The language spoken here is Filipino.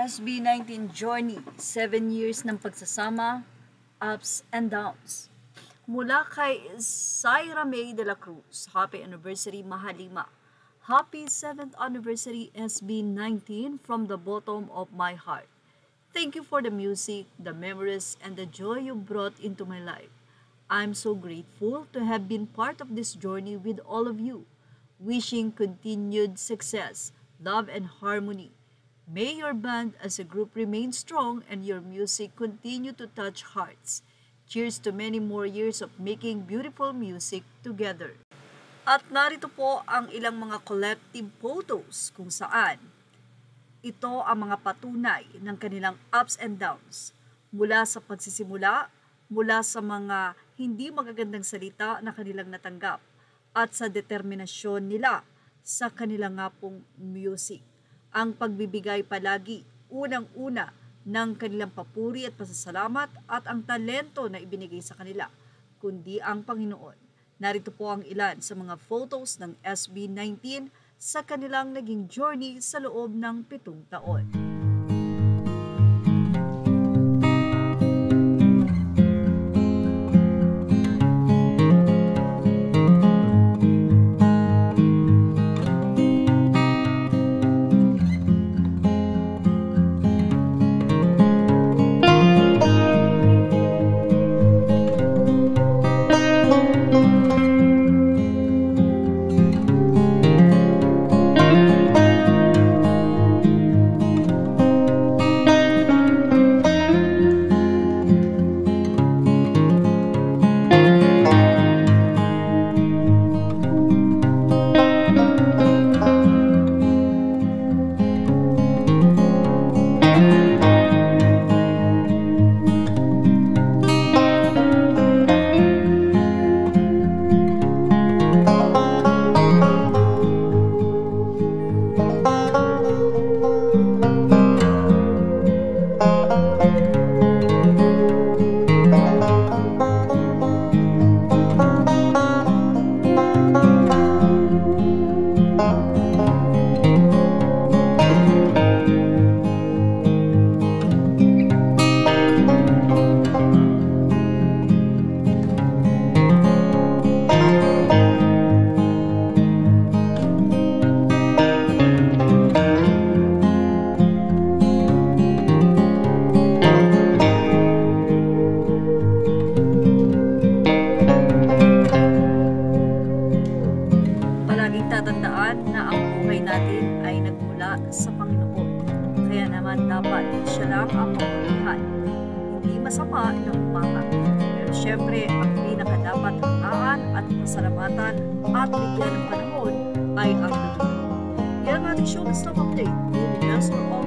SB19 Journey, 7 years ng pagsasama, ups and downs. Mula kay Zaira May de la Cruz, happy anniversary Mahalima. Happy 7th anniversary SB19 from the bottom of my heart. Thank you for the music, the memories, and the joy you brought into my life. I'm so grateful to have been part of this journey with all of you. Wishing continued success, love, and harmony. May your band as a group remain strong and your music continue to touch hearts. Cheers to many more years of making beautiful music together. At narito po ang ilang mga collective photos kung saan ito ang mga patunay ng kanilang ups and downs. Mula sa pagsisimula, mula sa mga hindi magagandang salita na kanilang natanggap, at sa determinasyon nila sa kanilang nga pong music. Ang pagbibigay palagi, unang-una, ng kanilang papuri at pasasalamat at ang talento na ibinigay sa kanila, kundi ang Panginoon. Narito po ang ilan sa mga photos ng SB19 sa kanilang naging journey sa loob ng 7 taon. Tatandaan na ang buhay natin ay nagmula sa Panginoon. Kaya naman dapat siya lang ang mamulihan. Hindi masama na umatang. Pero syempre, ang pinakadapat hangaan at pasalamatan at bigyan ng panahon ay ang natutunan. Yan ang ating show, Stop Update. Daily Master of